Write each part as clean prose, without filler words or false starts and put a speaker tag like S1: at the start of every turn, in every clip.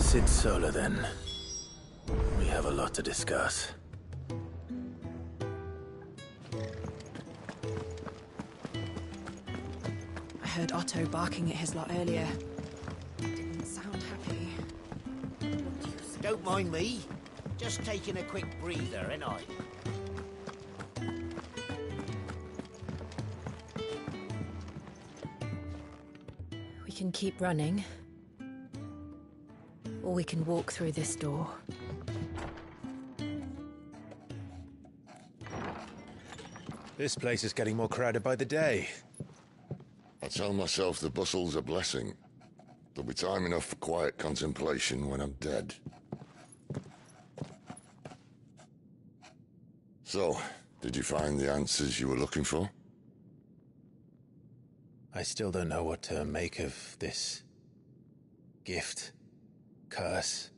S1: Sid Solar, then. We have a lot to discuss.
S2: I heard Otto barking at his lot earlier. Didn't sound happy.
S3: Don't mind me. Just taking a quick breather, ain't I?
S2: We can keep running. Or we can walk through this door.
S1: This place is getting more crowded by the day.
S4: I tell myself the bustle's a blessing. There'll be time enough for quiet contemplation when I'm dead. So, did you find the answers you were looking for?
S1: I still don't know what to make of this gift, curse,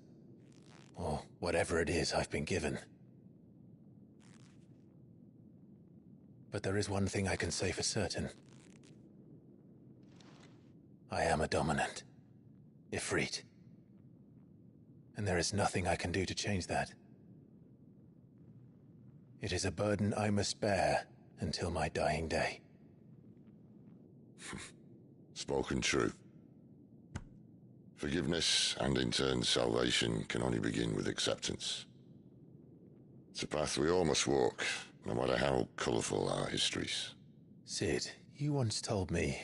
S1: or whatever it is I've been given. But there is one thing I can say for certain. I am a dominant, Ifrit. And there is nothing I can do to change that. It is a burden I must bear until my dying day.
S4: Spoken true. Forgiveness, and in turn salvation, can only begin with acceptance. It's a path we all must walk, no matter how colourful our histories.
S1: Sid, you once told me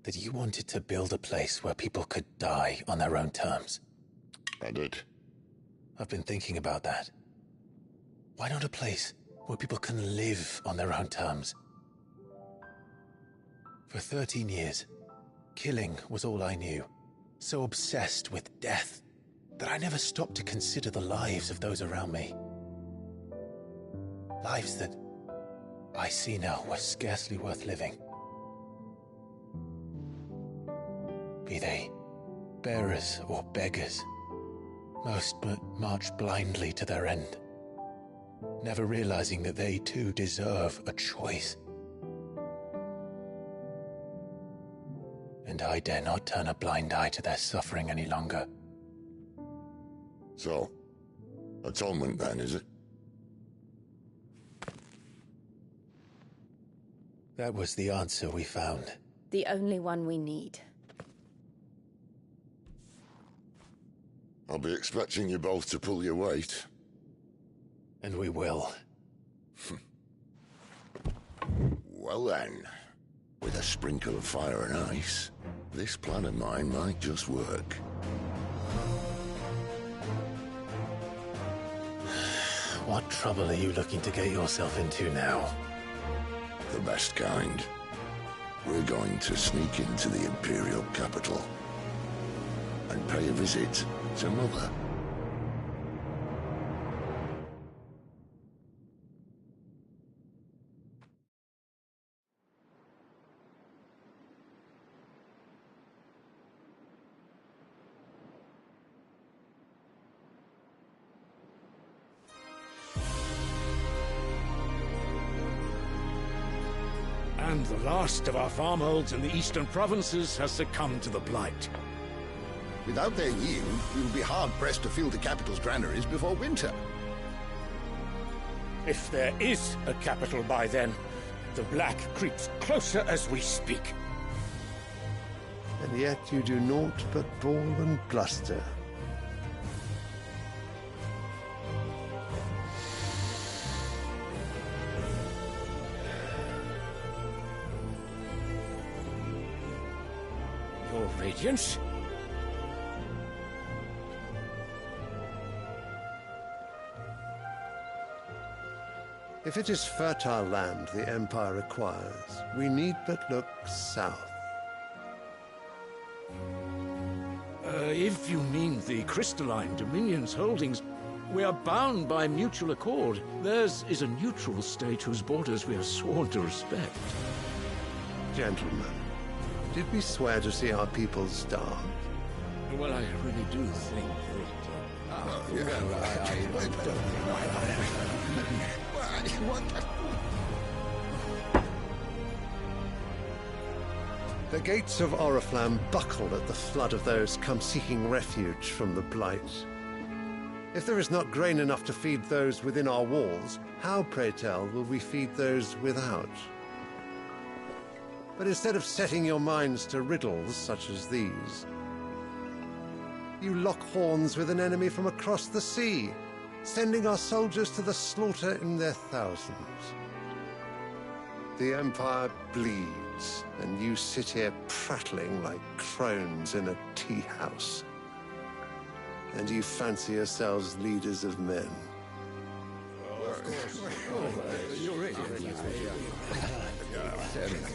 S1: that you wanted to build a place where people could die on their own terms.
S4: I did.
S1: I've been thinking about that. Why not a place where people can live on their own terms? For 13 years, killing was all I knew. So obsessed with death that I never stopped to consider the lives of those around me. Lives that I see now were scarcely worth living. Be they bearers or beggars, most march blindly to their end, never realizing that they too deserve a choice. And I dare not turn a blind eye to their suffering any longer.
S4: So, atonement then, is it?
S1: That was the answer we found.
S2: The only one we need.
S4: I'll be expecting you both to pull your weight.
S1: And we will.
S4: Well then, with a sprinkle of fire and ice, this plan of mine might just work.
S1: What trouble are you looking to get yourself into now?
S4: The best kind. We're going to sneak into the Imperial capital and pay a visit to Mother.
S5: And the last of our farmholds in the eastern provinces has succumbed to the blight.
S6: Without their yield, we will be hard-pressed to fill the capital's granaries before winter.
S5: If there is a capital by then, the black creeps closer as we speak.
S7: And yet you do naught but bawl and bluster.
S5: Your Radiance?
S7: If it is fertile land the Empire acquires, we need but look south.
S5: If you mean the crystalline Dominion's holdings, we are bound by mutual accord. Theirs is a neutral state whose borders we are sworn to respect.
S7: Gentlemen, did we swear to see our people starve?
S5: Well, I really do think that...
S7: The gates of Oriflamme buckle at the flood of those come seeking refuge from the Blight. If there is not grain enough to feed those within our walls, how, pray tell, will we feed those without? But instead of setting your minds to riddles such as these, you lock horns with an enemy from across the sea, sending our soldiers to the slaughter in their thousands. The Empire bleeds, and you sit here prattling like crones in a tea house. And you fancy yourselves leaders of men.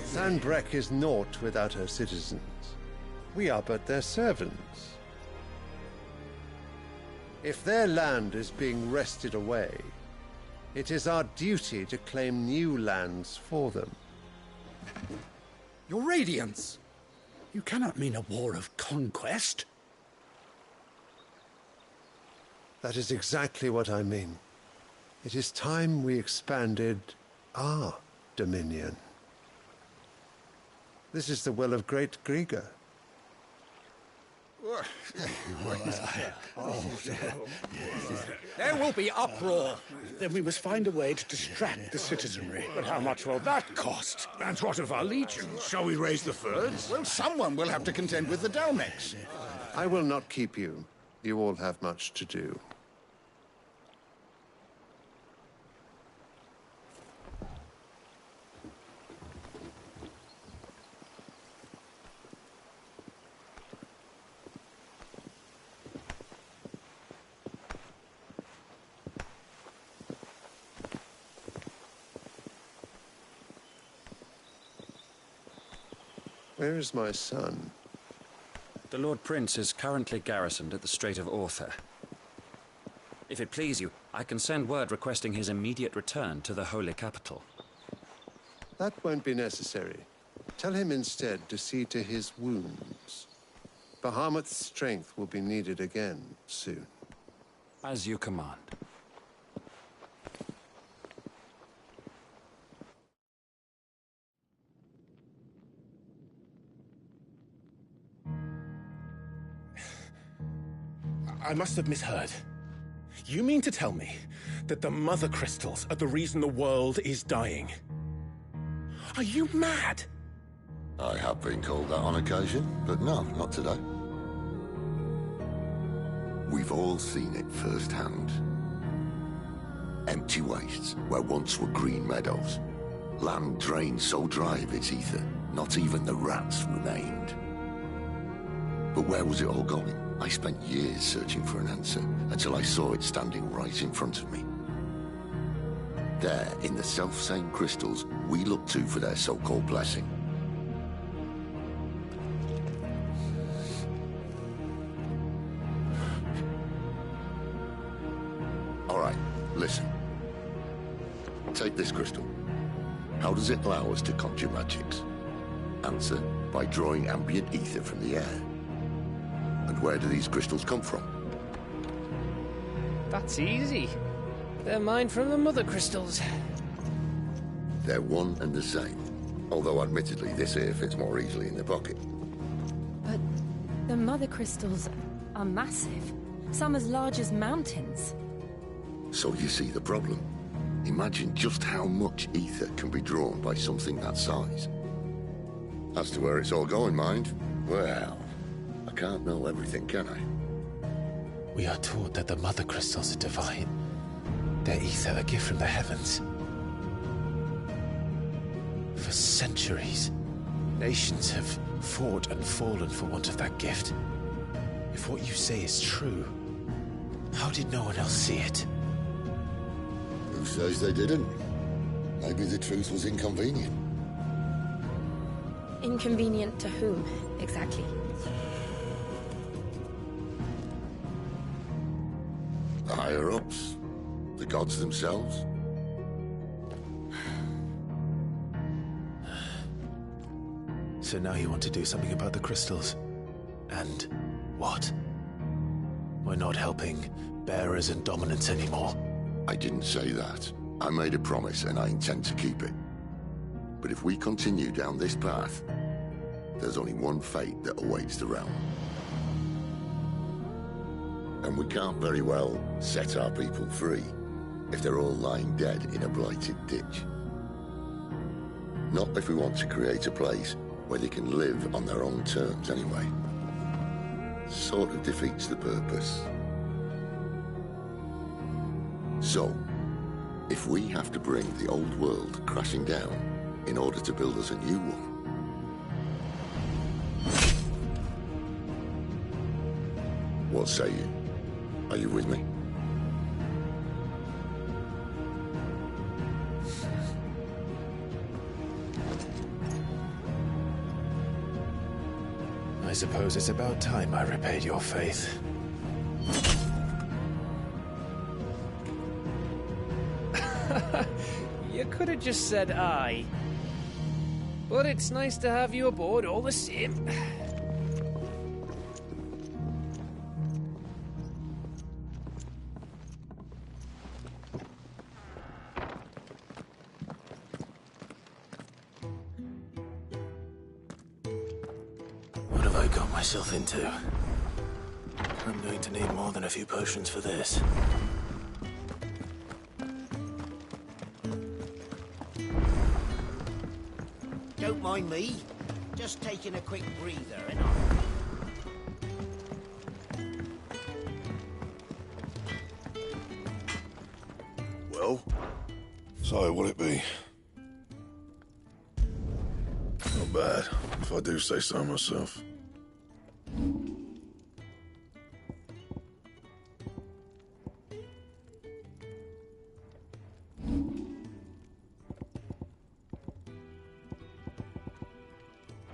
S7: Sanbreque is naught without her citizens. We are but their servants. If their land is being wrested away, it is our duty to claim new lands for them.
S8: Your Radiance! You cannot mean a war of conquest.
S7: That is exactly what I mean. It is time we expanded our dominion. This is the will of great Grieger.
S8: There will be uproar. Then we must find a way to distract the citizenry.
S5: But how much will that cost? And what of our legions? Shall we raise the thirds?
S6: Well, someone will have to contend with the Dalmex.
S7: I will not keep you. You all have much to do. Where is my son?
S9: The Lord Prince is currently garrisoned at the Strait of Author. If it please you, I can send word requesting his immediate return to the Holy Capital.
S7: That won't be necessary. Tell him instead to see to his wounds. Bahamut's strength will be needed again soon.
S9: As you command.
S10: I must have misheard. You mean to tell me that the Mother Crystals are the reason the world is dying? Are you mad?
S4: I have been called that on occasion, but no, not today. We've all seen it firsthand. Empty wastes where once were green meadows. Land drained so dry of its ether, not even the rats remained. But where was it all going? I spent years searching for an answer, until I saw it standing right in front of me. There, in the self-same crystals we look to for their so-called blessing. All right, listen. Take this crystal. How does it allow us to conjure magics? Answer, by drawing ambient ether from the air. And where do these crystals come from?
S11: That's easy. They're mined from the Mother Crystals.
S4: They're one and the same. Although admittedly this here fits more easily in the pocket.
S12: But the Mother Crystals are massive. Some as large as mountains.
S4: So you see the problem. Imagine just how much ether can be drawn by something that size. As to where it's all going, mind, well, I can't know everything, can I?
S1: We are taught that the Mother Crystals are divine. Their ether a gift from the heavens. For centuries, nations have fought and fallen for want of that gift. If what you say is true, how did no one else see it?
S4: Who says they didn't? Maybe the truth was inconvenient.
S12: Inconvenient to whom, exactly?
S4: The higher-ups? The gods themselves?
S1: So now you want to do something about the crystals. And what? We're not helping bearers and dominants anymore.
S4: I didn't say that. I made a promise and I intend to keep it. But if we continue down this path, there's only one fate that awaits the realm. And we can't very well set our people free if they're all lying dead in a blighted ditch. Not if we want to create a place where they can live on their own terms anyway. Sort of defeats the purpose. So, if we have to bring the old world crashing down in order to build us a new one, what say you? Are you with me?
S1: I suppose it's about time I repaid your faith.
S11: You could have just said aye. But it's nice to have you aboard all the same.
S1: What have I got myself into? I'm going to need more than a few potions for this.
S3: Don't mind me. Just taking a quick breather, ain't I?
S13: Well, so what'll it be? Not bad, if I do say so myself.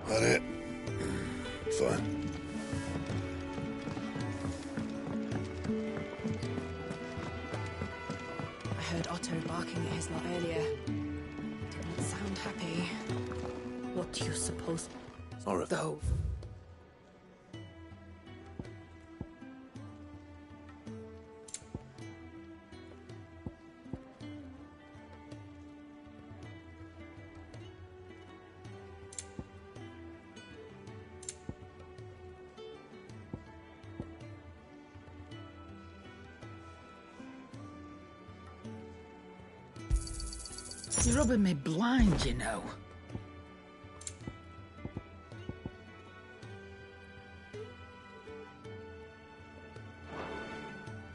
S13: That it? Fine.
S2: I heard Otto barking at his lot earlier. Didn't sound happy.
S12: What do you suppose?
S1: Or
S12: though?
S14: You're rubbing me blind, you know.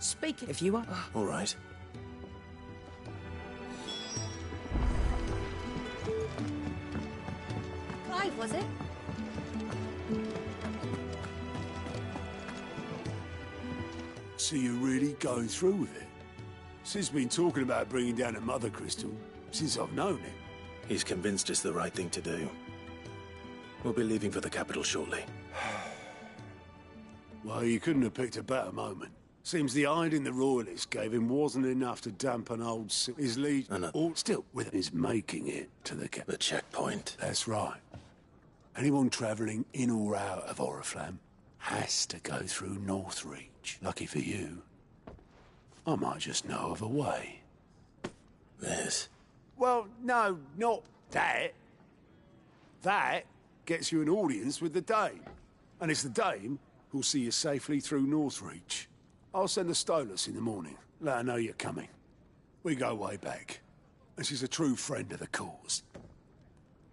S2: Speak if you are.
S1: All right.
S12: Clive, was it?
S15: So you're really going through with it? Sid's been talking about bringing down a mother crystal since I've known him.
S1: He's convinced it's the right thing to do. We'll be leaving for the capital shortly.
S15: Well, you couldn't have picked a better moment. Seems the hiding the royalists gave him wasn't enough to dampen his lead. Or still, with his making it to the
S1: The checkpoint.
S15: That's right. Anyone travelling in or out of Oriflamme has to go through Northreach. Lucky for you, I might just know of a way.
S1: This?
S15: Well, no, not that. That gets you an audience with the Dame. And it's the Dame who'll see you safely through Northreach. I'll send the Stolas in the morning. Let her know you're coming. We go way back. And she's a true friend of the cause.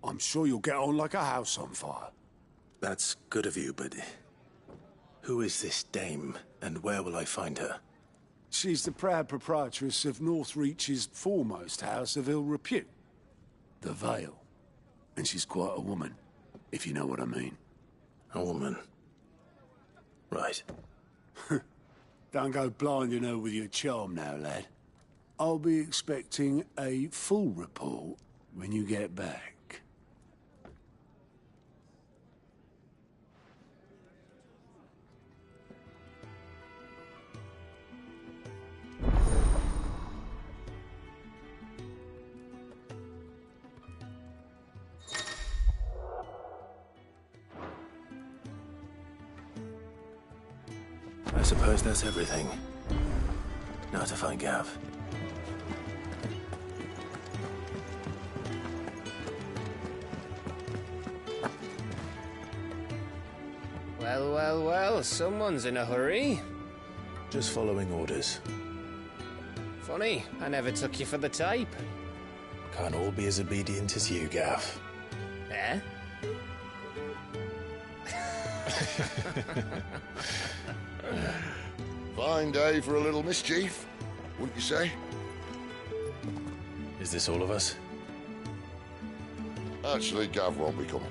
S15: I'm sure you'll get on like a house on fire.
S1: That's good of you, but who is this dame, and where will I find her?
S15: She's the proud proprietress of Northreach's foremost house of ill repute, the Vale. And she's quite a woman, if you know what I mean.
S1: A woman? Right.
S15: Don't go blinding her with your charm now, lad. I'll be expecting a full report when you get back.
S1: I suppose that's everything. Now to find Gav.
S11: Well, well, well, someone's in a hurry.
S1: Just following orders.
S11: Funny, I never took you for the type.
S1: Can't all be as obedient as you, Gav.
S11: Eh?
S4: Fine day for a little mischief, wouldn't you say?
S1: Is this all of us?
S4: Actually, Gav won't be coming.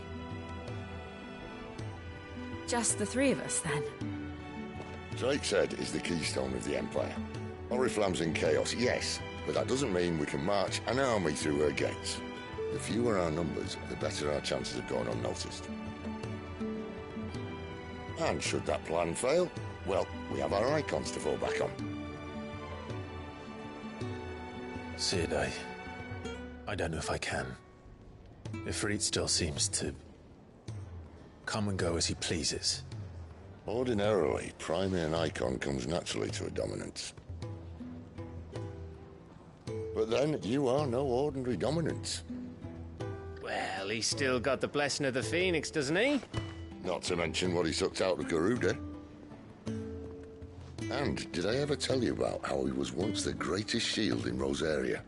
S12: Just the three of us, then?
S4: Drake's Head is the keystone of the Empire. Oriflamme's in chaos, yes, but that doesn't mean we can march an army through her gates. The fewer our numbers, the better our chances of going unnoticed. And should that plan fail, well, we have our icons to fall back on.
S1: Sid, I don't know if I can. Ifrit still seems to come and go as he pleases.
S4: Ordinarily, priming an icon comes naturally to a dominance. But then, you are no ordinary dominance.
S11: Well, he's still got the blessing of the Phoenix, doesn't he?
S4: Not to mention what he sucked out of Garuda. And did I ever tell you about how he was once the greatest shield in Rosaria?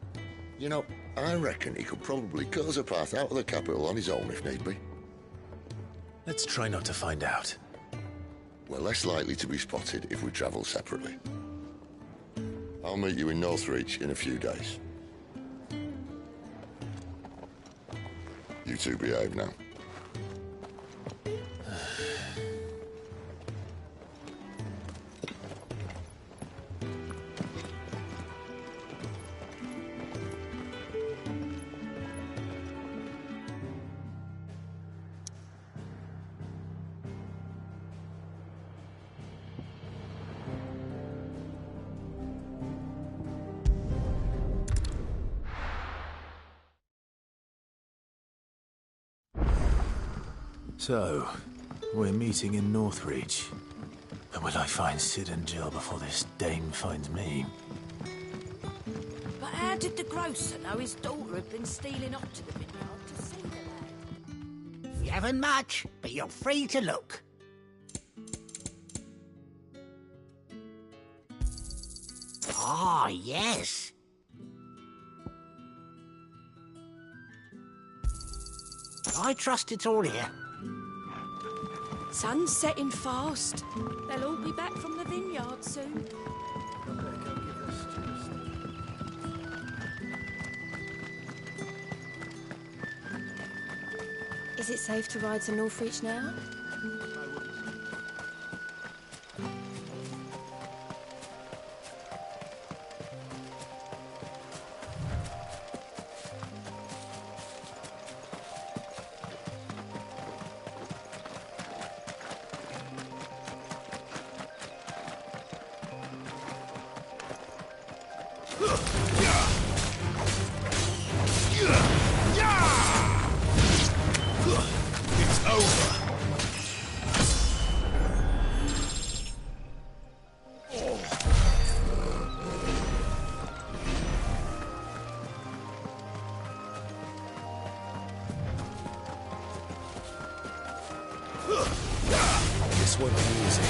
S4: You know, I reckon he could probably cut us a path out of the capital on his own if need be.
S1: Let's try not to find out.
S4: We're less likely to be spotted if we travel separately. I'll meet you in Northreach in a few days. You two behave now.
S1: So, we're meeting in Northreach. And will I find Sid and Jill before this dame finds me?
S16: But how did the grocer know his daughter had been stealing up to the vineyard to see the lad?
S3: We haven't much, but you're free to look. Ah, yes. I trust it's all here.
S2: Sun's setting fast. They'll all be back from the vineyard soon.
S12: Is it safe to ride to Northreach now?
S10: It's over.
S1: This won't be easy.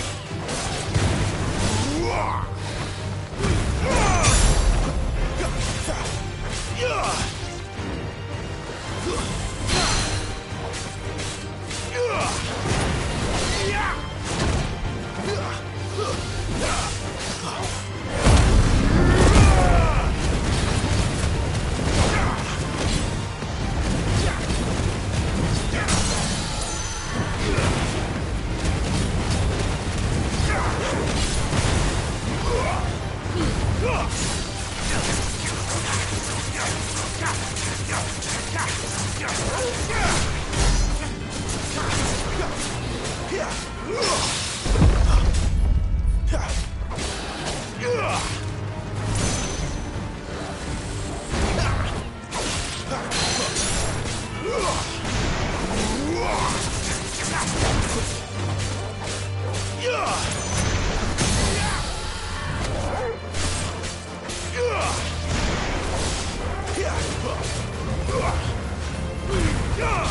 S10: Yeah!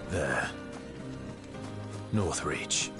S1: There. Northreach.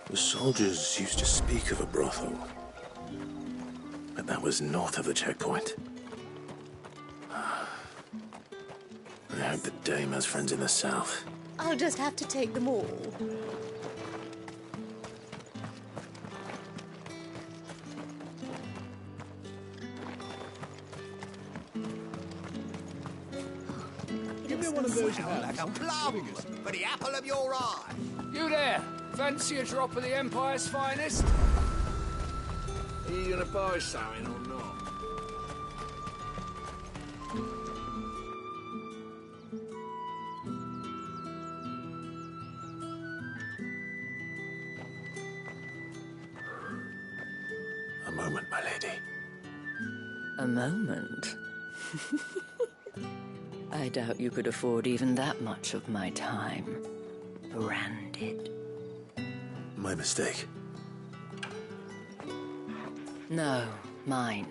S1: The soldiers used to speak of a brothel, but that was north of the checkpoint. I hope the dame has friends in the south.
S17: I'll just have to take them all.
S3: Give me one of those like a plum for the apple of your eye.
S11: You there! Fancy a drop of the Empire's finest?
S5: Are you gonna buy something or not?
S1: A moment, my lady.
S18: A moment? I doubt you could afford even that much of my time. Branded.
S1: My mistake.
S18: No, mine.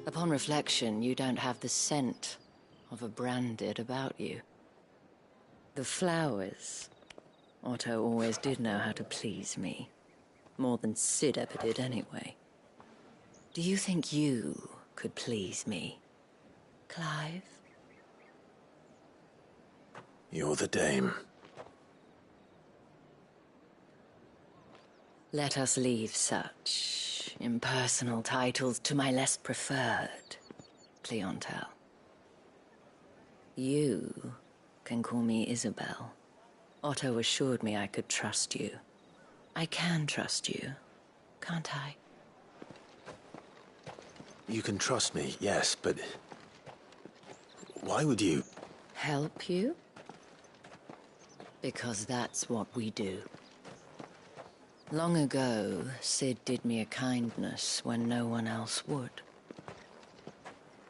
S18: Upon reflection, you don't have the scent of a branded about you. The flowers. Otto always did know how to please me. More than Sid ever did anyway. Do you think you could please me, Clive?
S1: You're the dame.
S18: Let us leave such impersonal titles to my less preferred clientele. You can call me Isabel. Otto assured me I could trust you. I can trust you, can't I?
S1: You can trust me, yes, but why would you?
S18: Help you? Because that's what we do. Long ago, Sid did me a kindness when no one else would.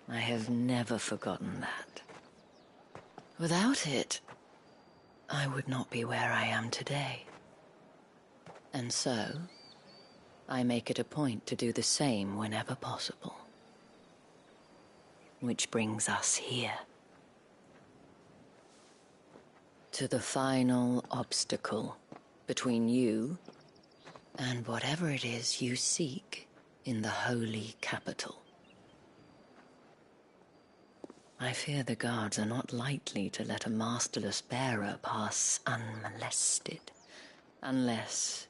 S18: I have never forgotten that. Without it, I would not be where I am today. And so, I make it a point to do the same whenever possible. Which brings us here. To the final obstacle between you and whatever it is you seek in the holy capital. I fear the guards are not likely to let a masterless bearer pass unmolested, unless...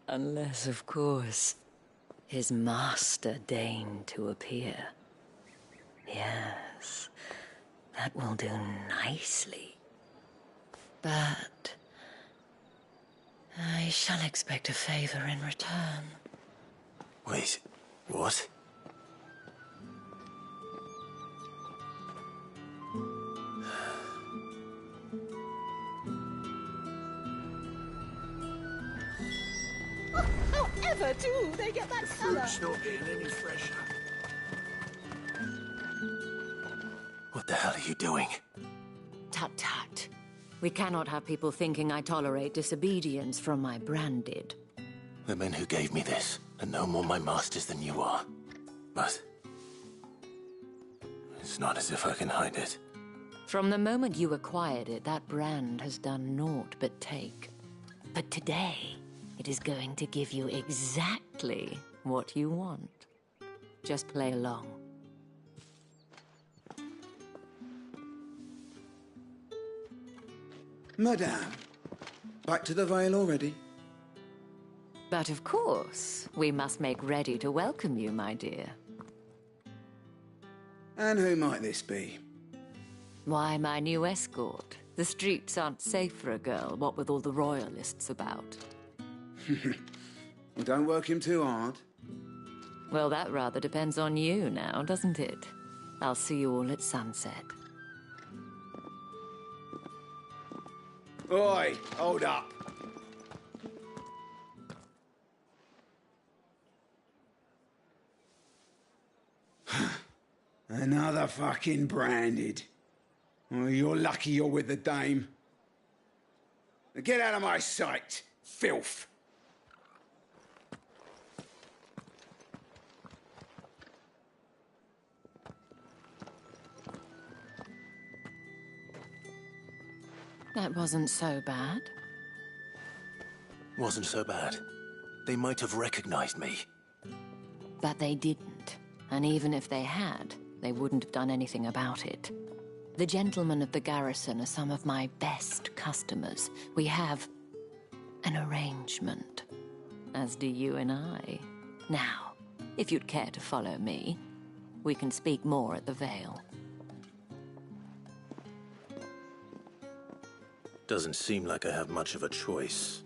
S18: Unless, of course, his master deigned to appear. Yes, that will do nicely. But I shall expect a favor in return.
S1: Wait, what?
S17: However do they get that colour?
S5: Fruit's not getting any fresher.
S1: What the hell are you doing?
S18: Tut-tut. We cannot have people thinking I tolerate disobedience from my branded.
S1: The men who gave me this are no more my masters than you are. But it's not as if I can hide it.
S18: From the moment you acquired it, that brand has done naught but take. But today, it is going to give you exactly what you want. Just play along.
S19: Madame, back to the Vale already?
S18: But of course, we must make ready to welcome you, my dear.
S19: And who might this be?
S18: Why, my new escort. The streets aren't safe for a girl, what with all the royalists about.
S19: Well, don't work him too hard.
S18: Well, that rather depends on you now, doesn't it? I'll see you all at sunset.
S19: Oi, hold up. Another fucking branded. Oh, you're lucky you're with the dame. Now get out of my sight, filth.
S18: That wasn't so bad.
S1: Wasn't so bad. They might have recognized me.
S18: But they didn't. And even if they had, they wouldn't have done anything about it. The gentlemen of the garrison are some of my best customers. We have an arrangement, as do you and I. Now, if you'd care to follow me, we can speak more at the Vale.
S1: Doesn't seem like I have much of a choice.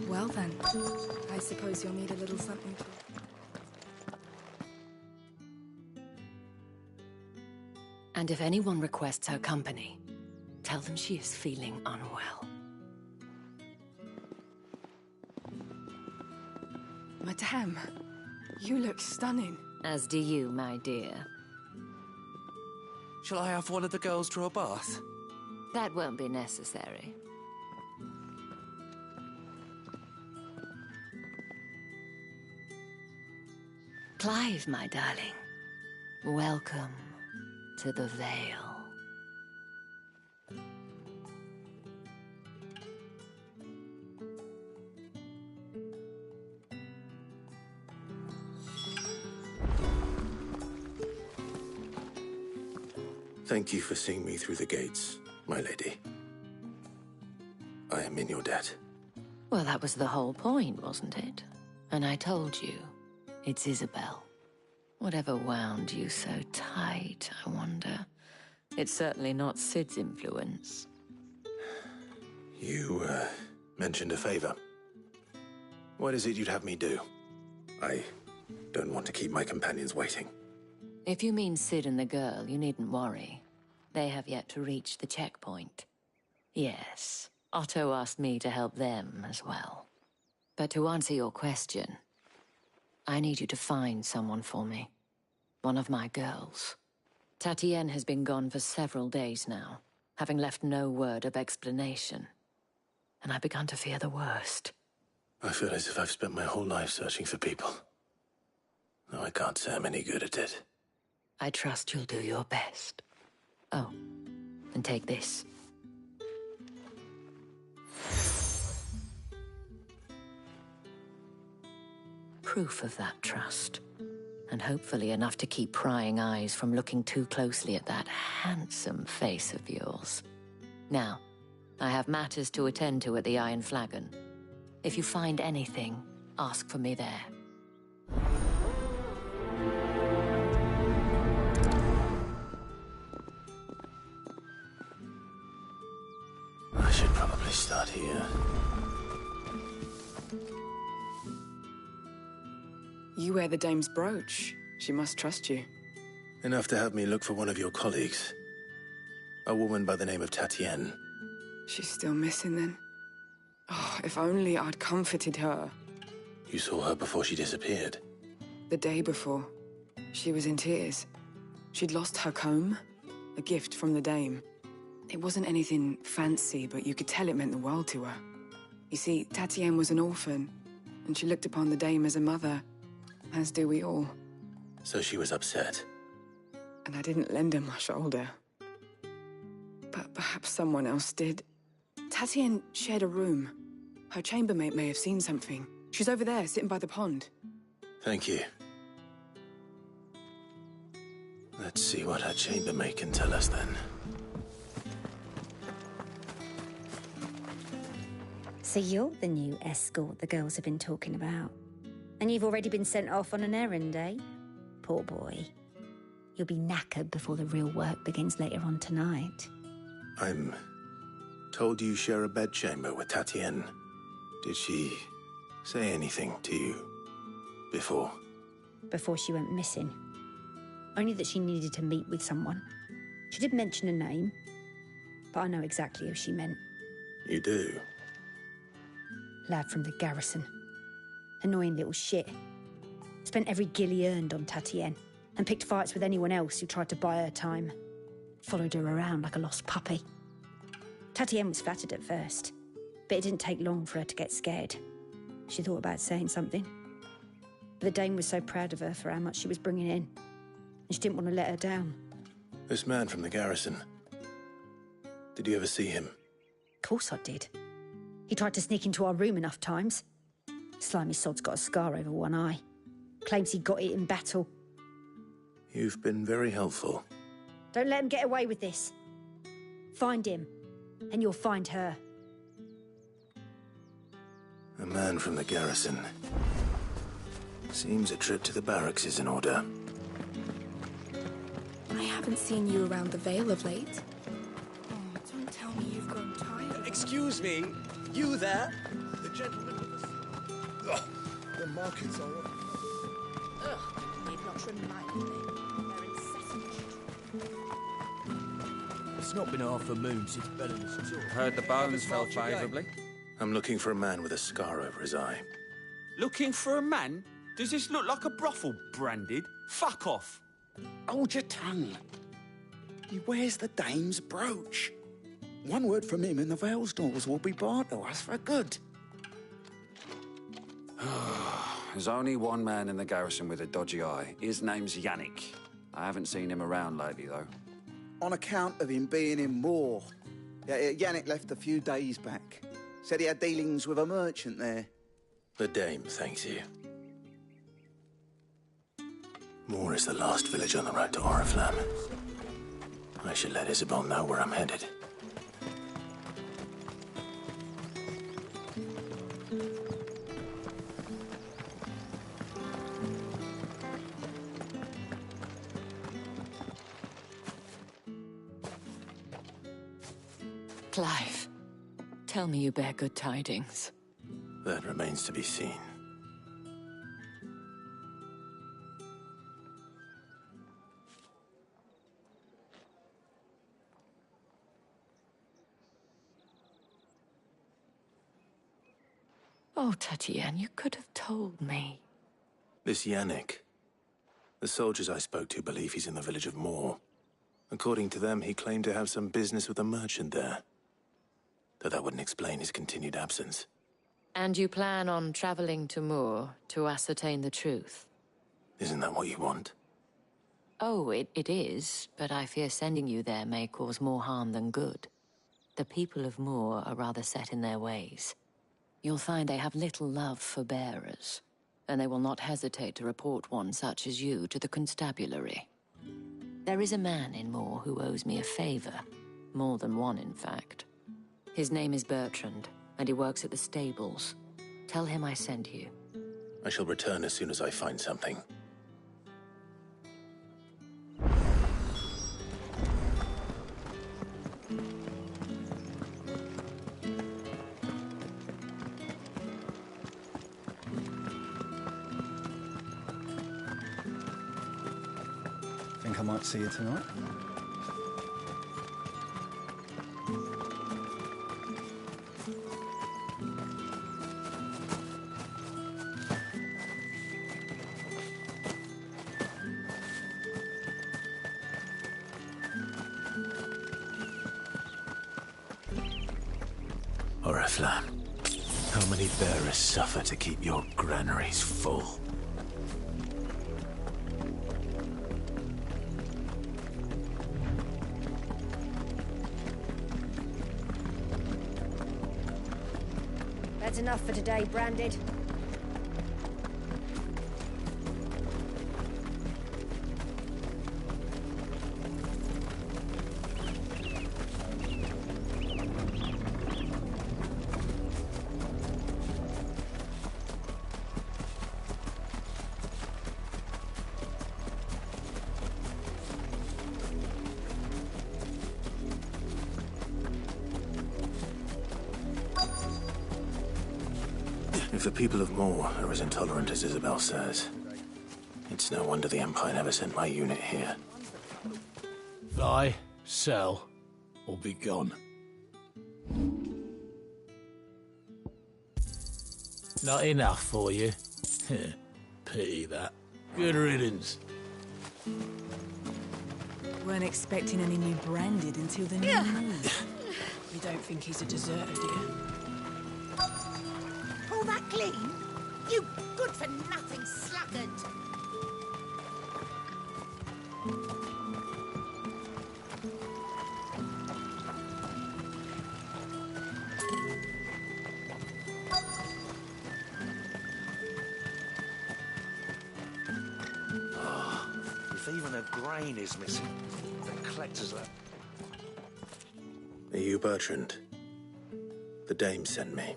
S2: Well then, I suppose you'll need a little something to...
S12: And if anyone requests her company, tell them she is feeling unwell.
S2: Madame, you look stunning.
S18: As do you, my dear.
S20: Shall I have one of the girls draw a bath?
S18: That won't be necessary.
S12: Clive, my darling.
S18: Welcome to the Vale.
S1: Thank you for seeing me through the gates, my lady. I am in your debt.
S18: Well, that was the whole point, wasn't it? And I told you, it's Isabel. Whatever wound you so tight, I wonder. It's certainly not Sid's influence.
S1: You, mentioned a favor. What is it you'd have me do? I don't want to keep my companions waiting.
S18: If you mean Sid and the girl, you needn't worry. They have yet to reach the checkpoint. Yes, Otto asked me to help them as well. But to answer your question, I need you to find someone for me. One of my girls. Tatienne has been gone for several days now, having left no word of explanation. And I've begun to fear the worst.
S1: I feel as if I've spent my whole life searching for people. Though I can't say I'm any good at it.
S18: I trust you'll do your best. Oh, and take this. Proof of that trust. And hopefully enough to keep prying eyes from looking too closely at that handsome face of yours. Now, I have matters to attend to at the Iron Flagon. If you find anything, ask for me there.
S1: I should probably start here.
S2: You wear the dame's brooch. She must trust you.
S1: Enough to have me look for one of your colleagues. A woman by the name of Tatienne.
S2: She's still missing then. Oh, if only I'd comforted her.
S1: You saw her before she disappeared.
S2: The day before, she was in tears. She'd lost her comb, a gift from the dame. It wasn't anything fancy, but you could tell it meant the world to her. You see, Tatienne was an orphan, and she looked upon the dame as a mother, as do we all.
S1: So she was upset.
S2: And I didn't lend her my shoulder. But perhaps someone else did. Tatienne shared a room. Her chambermaid may have seen something. She's over there, sitting by the pond.
S1: Thank you. Let's see what her chambermaid can tell us then.
S21: So you're the new escort the girls have been talking about. And you've already been sent off on an errand, eh? Poor boy. You'll be knackered before the real work begins later on tonight.
S1: I'm told you share a bedchamber with Tatienne. Did she say anything to you before?
S21: Before she went missing. Only that she needed to meet with someone. She did mention a name, but I know exactly who she meant.
S1: You do?
S21: Lad from the garrison. Annoying little shit. Spent every guil he earned on Tatienne, and picked fights with anyone else who tried to buy her time. Followed her around like a lost puppy. Tatienne was flattered at first, but it didn't take long for her to get scared. She thought about saying something. The dame was so proud of her for how much she was bringing in, and she didn't want to let her down.
S1: This man from the garrison. Did you ever see him?
S21: Of course I did. He tried to sneak into our room enough times. Slimy sod's got a scar over one eye. Claims he got it in battle.
S1: You've been very helpful.
S21: Don't let him get away with this. Find him, and you'll find her.
S1: A man from the garrison. Seems a trip to the barracks is in order.
S17: I haven't seen you around the Vale of late. Oh, don't tell me you've grown tired.
S20: Excuse me, you there?
S10: The gentleman with the... the markets are up.
S16: Ugh, need not remind me. They're incessant.
S11: It's not been half a moon since Bellen's tour.
S9: Heard the bones fell favourably.
S1: I'm looking for a man with a scar over his eye.
S20: Looking for a man? Does this look like a brothel, Branded? Fuck off.
S14: Hold your tongue. He wears the dame's brooch. One word from him and the Vale's doors will be barred to us for good.
S9: There's only one man in the garrison with a dodgy eye. His name's Yannick. I haven't seen him around lately, though.
S14: On account of him being in Moor. Yeah, Yannick left a few days back. Said he had dealings with a merchant there.
S1: The dame thanks you. Moor is the last village on the road to Oriflamme. I should let Isabel know where I'm headed.
S18: Clive, tell me you bear good tidings.
S1: That remains to be seen.
S18: Oh, Tatienne, you could have told me.
S1: This Yannick. The soldiers I spoke to believe he's in the village of Moor. According to them, he claimed to have some business with a merchant there. Though that wouldn't explain his continued absence.
S18: And you plan on traveling to Moor to ascertain the truth?
S1: Isn't that what you want?
S18: Oh, it is, but I fear sending you there may cause more harm than good. The people of Moor are rather set in their ways. You'll find they have little love for bearers, and they will not hesitate to report one such as you to the constabulary. There is a man in Moor who owes me a favor. More than one, in fact. His name is Bertrand, and he works at the stables. Tell him I sent you.
S1: I shall return as soon as I find something.
S22: Think I might see you tonight?
S1: Oriflamme, how many bearers suffer to keep your granaries full?
S21: That's enough for today, Branded.
S1: If the people of Moor are as intolerant as Isabel says, it's no wonder the Empire never sent my unit here.
S5: Buy, sell, or be gone. Not enough for you? Pity that. Good riddance.
S2: Weren't expecting any new branded until the new moon. You don't think he's a deserter, do you?
S16: Pull that clean? You good-for-nothing sluggard!
S6: If even a grain is missing, the collectors are...
S1: Are you Bertrand? The dame sent me.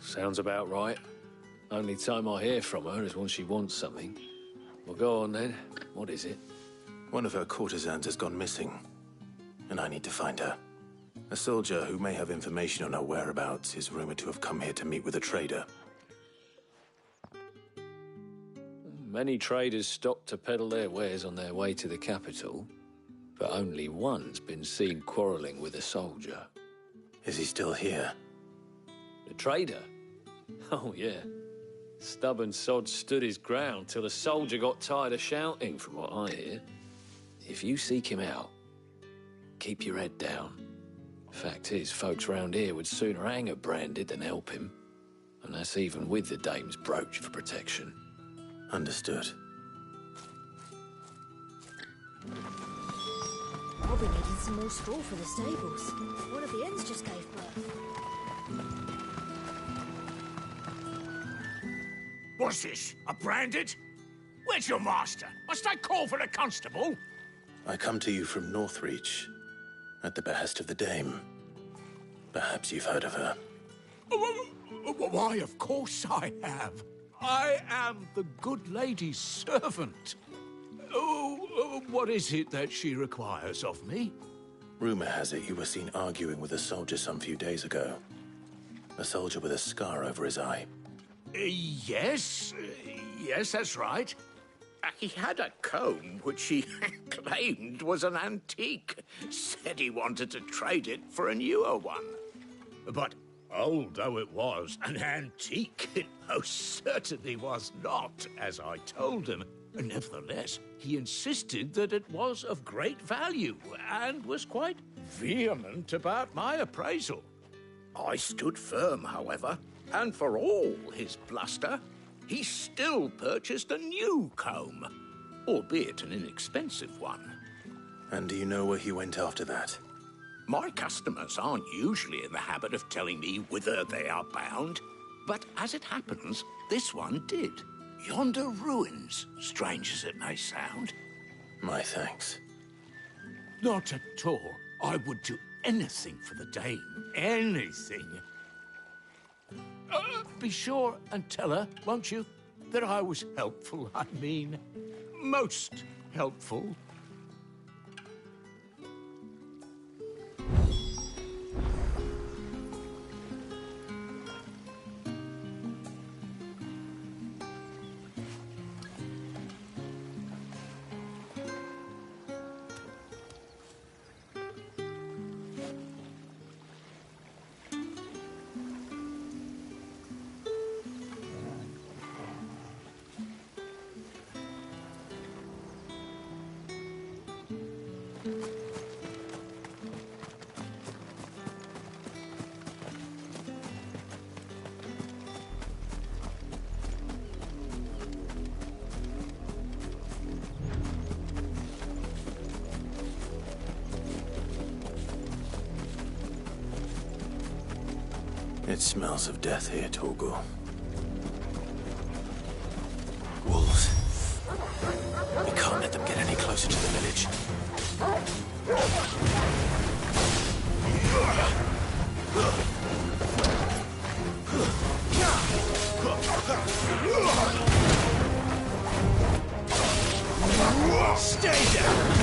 S11: Sounds about right. Only time I hear from her is when she wants something. Well, go on then. What is it?
S1: One of her courtesans has gone missing, and I need to find her. A soldier who may have information on her whereabouts is rumored to have come here to meet with a trader.
S11: Many traders stop to peddle their wares on their way to the capital, but only one's been seen quarrelling with a soldier.
S1: Is he still here?
S11: The trader? Oh, yeah. Stubborn sod stood his ground till the soldier got tired of shouting, from what I hear. If you seek him out, keep your head down. Fact is, folks round here would sooner hang a branded than help him. And that's even with the dame's brooch for protection.
S1: Understood.
S16: I'll be needing some more straw for the stables. One of the hens just gave birth.
S5: What's this? A branded? Where's your master? Must I call for the constable?
S1: I come to you from Northreach, at the behest of the dame. Perhaps you've heard of her.
S5: Why, of course I have. I am the good lady's servant. What is it that she requires of me?
S1: Rumor has it you were seen arguing with a soldier some few days ago. A soldier with a scar over his eye.
S5: Yes, that's right.
S3: He had a comb which he claimed was an antique. Said he wanted to trade it for a newer one.
S5: But old though it was, an antique it most certainly was not, as I told him. Nevertheless, he insisted that it was of great value, and was quite vehement about my appraisal.
S3: I stood firm, however, and for all his bluster, he still purchased a new comb, albeit an inexpensive one.
S1: And do you know where he went after that?
S3: My customers aren't usually in the habit of telling me whither they are bound, but as it happens, this one did. Yonder ruins, strange as it may sound.
S1: My thanks.
S5: Not at all. I would do anything for the dame. Anything. Be sure and tell her, won't you, that I was helpful. I mean, most helpful.
S1: It smells of death here, Torgor. Wolves. We can't let them get any closer to the village.
S5: Stay down!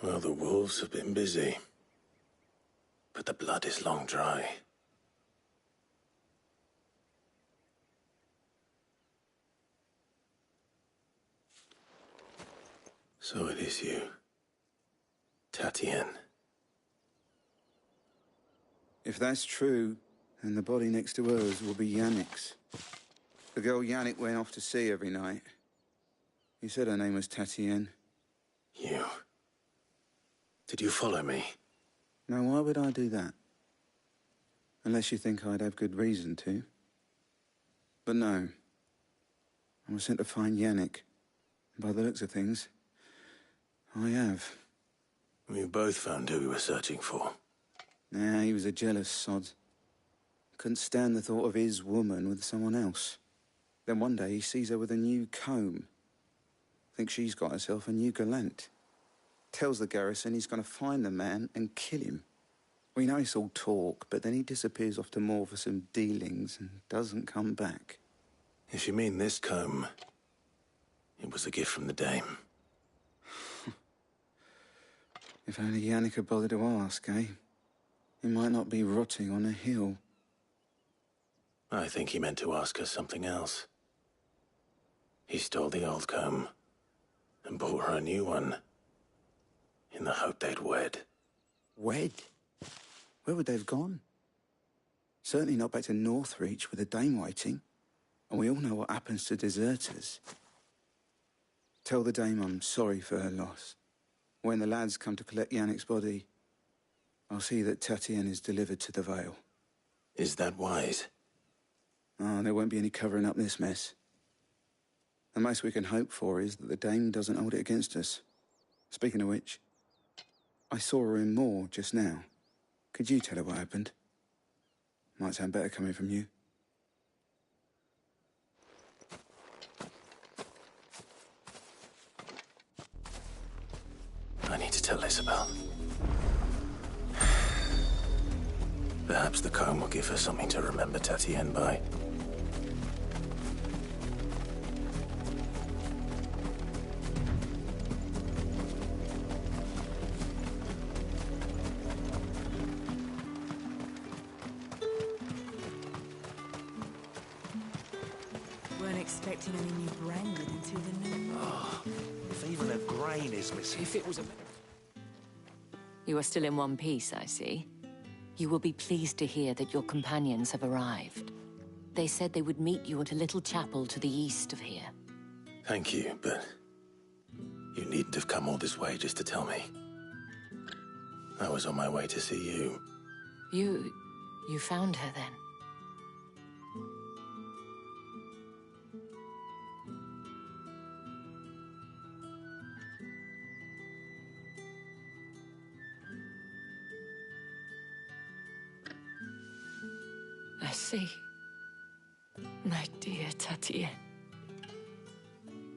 S1: Well, the wolves have been busy. But the blood is long dry. So it is you, Tatien.
S19: If that's true, then the body next to hers will be Yannick's. The girl Yannick went off to see every night. He said her name was Tatien.
S1: You... Did you follow me?
S19: Now, why would I do that? Unless you think I'd have good reason to. But no. I was sent to find Yannick. By the looks of things, I have.
S1: We both found who we were searching for.
S19: Nah, he was a jealous sod. Couldn't stand the thought of his woman with someone else. Then one day he sees her with a new comb. Thinks she's got herself a new gallant. Tells the garrison he's going to find the man and kill him. We know it's all talk, but then he disappears off to Moor for some dealings and doesn't come back.
S1: If you mean this comb, it was a gift from the dame.
S19: If only Yannick had bothered to ask, eh? He might not be rotting on a hill.
S1: I think he meant to ask her something else. He stole the old comb and bought her a new one in the hope they'd wed.
S19: Wed? Where would they have gone? Certainly not back to Northreach with the dame waiting. And we all know what happens to deserters. Tell the dame I'm sorry for her loss. When the lads come to collect Yannick's body, I'll see that Tatien is delivered to the Vale.
S1: Is that wise?
S19: Oh, there won't be any covering up this mess. The most we can hope for is that the dame doesn't hold it against us. Speaking of which, I saw her in Moor just now. Could you tell her what happened? Might sound better coming from you.
S1: I need to tell Isabel. Perhaps the comb will give her something to remember Tatien by.
S2: Weren't expecting any new branding until the new...
S6: Oh, if even a grain is missing.
S11: If it was a...
S18: You are still in one piece, I see. You will be pleased to hear that your companions have arrived. They said they would meet you at a little chapel to the east of here.
S1: Thank you, but you needn't have come all this way just to tell me. I was on my way to see you.
S18: You found her then? I see. My dear Tatien.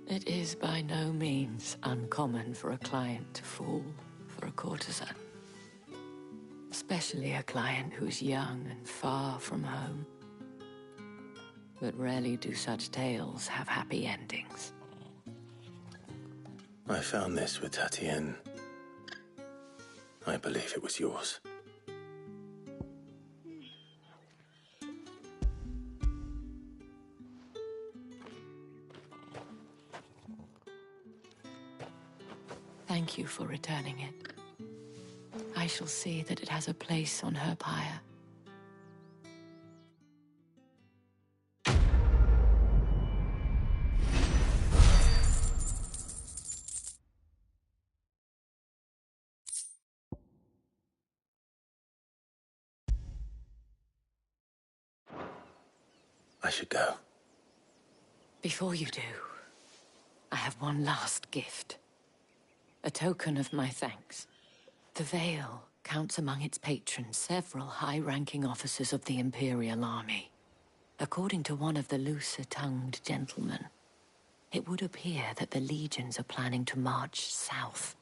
S18: It is by no means uncommon for a client to fall for a courtesan. Especially a client who's young and far from home. But rarely do such tales have happy endings.
S1: I found this with Tatien. I believe it was yours.
S18: Thank you for returning it. I shall see that it has a place on her pyre.
S1: I should go.
S18: Before you do, I have one last gift. A token of my thanks. The Vale counts among its patrons several high-ranking officers of the Imperial Army. According to one of the looser-tongued gentlemen, it would appear that the legions are planning to march south.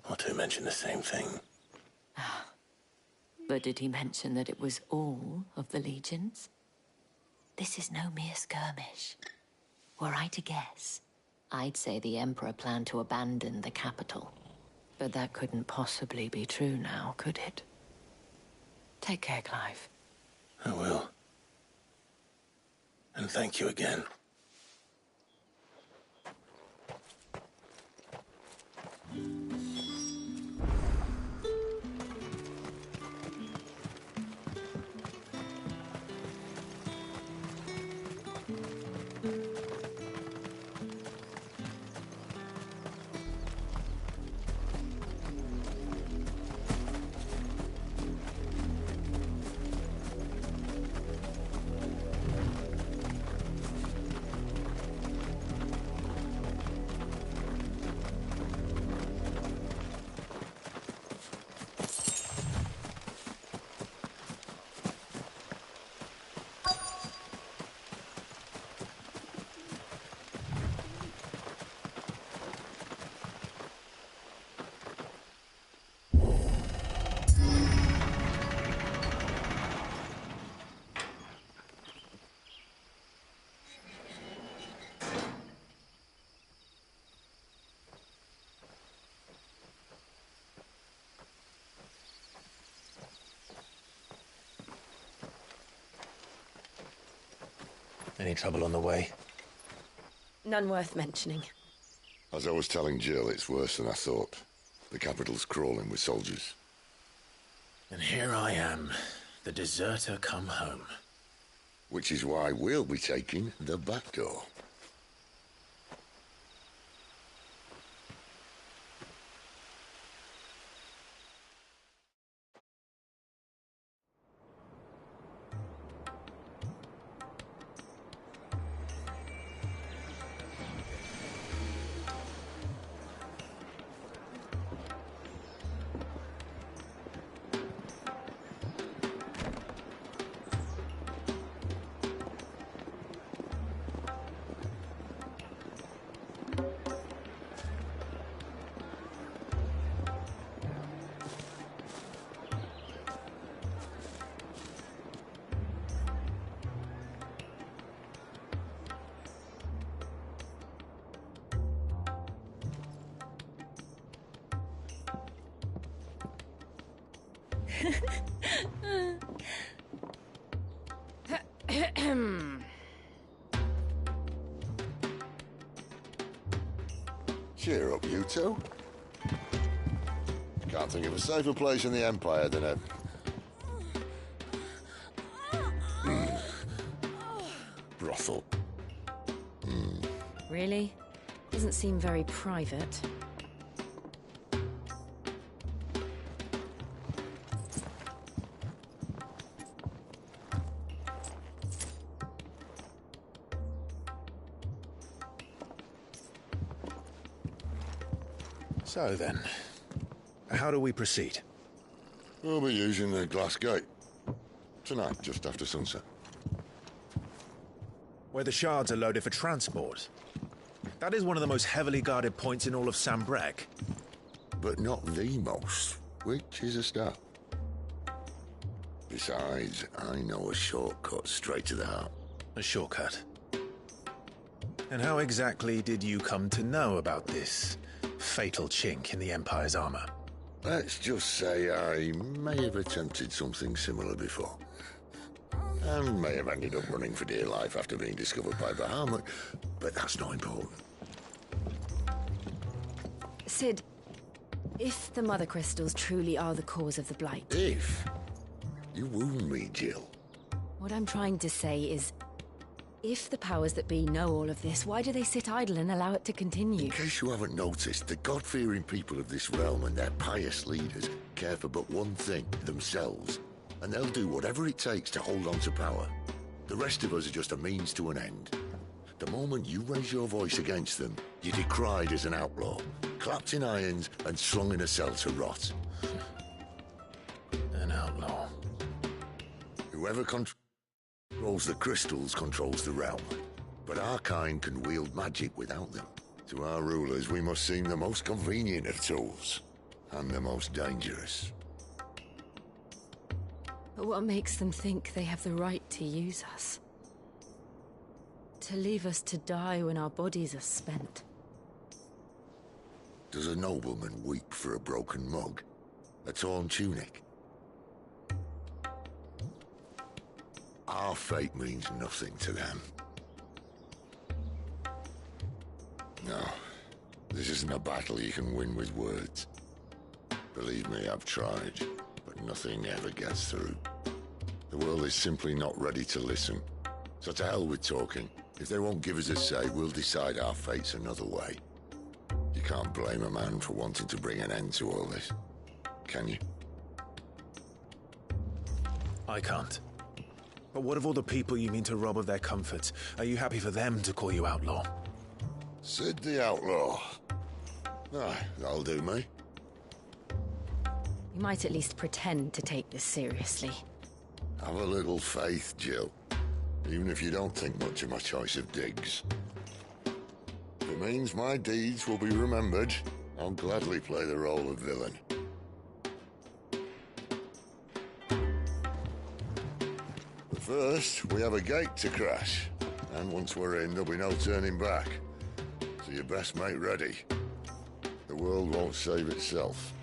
S1: Or to mention the same thing.
S18: But did he mention that it was all of the legions? This is no mere skirmish. Were I to guess, I'd say the Emperor planned to abandon the capital. But that couldn't possibly be true now, could it? Take care, Clive.
S10: I will. And thank you again. Any trouble on the way?
S12: None worth mentioning.
S4: As I was telling Jill, it's worse than I thought. The capital's crawling with soldiers.
S10: And here I am, the deserter come home.
S4: Which is why we'll be taking the back door. Cheer up, you two. Can't think of a safer place in the Empire than a... brothel.
S12: Really? Doesn't seem very private.
S10: So then, how do we proceed?
S4: We'll be using the glass gate. Tonight, just after sunset.
S10: Where the shards are loaded for transport. That is one of the most heavily guarded points in all of Sambrec.
S4: But not the most, which is a start. Besides, I know a shortcut straight to the heart.
S10: A shortcut? And how exactly did you come to know about this fatal chink in the Empire's armor?
S4: Let's just say I may have attempted something similar before. And may have ended up running for dear life after being discovered by Bahamut, but that's not important.
S12: Sid, if the Mother Crystals truly are the cause of the Blight...
S4: If? You wound me, Jill.
S12: What I'm trying to say is, if the powers that be know all of this, why do they sit idle and allow it to continue?
S4: In case you haven't noticed, the God-fearing people of this realm and their pious leaders care for but one thing, themselves. And they'll do whatever it takes to hold on to power. The rest of us are just a means to an end. The moment you raise your voice against them, you're decried as an outlaw, clapped in irons and slung in a cell to rot.
S10: An outlaw.
S4: Whoever controls the crystals controls the realm. But our kind can wield magic without them. To our rulers, we must seem the most convenient of tools. And the most dangerous.
S12: But what makes them think they have the right to use us? To leave us to die when our bodies are spent?
S4: Does a nobleman weep for a broken mug? A torn tunic? Our fate means nothing to them. No, this isn't a battle you can win with words. Believe me, I've tried, but nothing ever gets through. The world is simply not ready to listen. So to hell with talking. If they won't give us a say, we'll decide our fates another way. You can't blame a man for wanting to bring an end to all this, can you?
S10: I can't. But what of all the people you mean to rob of their comforts? Are you happy for them to call you outlaw?
S4: Sid the Outlaw. Aye, that'll do me.
S12: You might at least pretend to take this seriously.
S4: Have a little faith, Jill. Even if you don't think much of my choice of digs. If it means my deeds will be remembered, I'll gladly play the role of villain. But first, we have a gate to crash. And once we're in, there'll be no turning back. So you best make ready. The world won't save itself.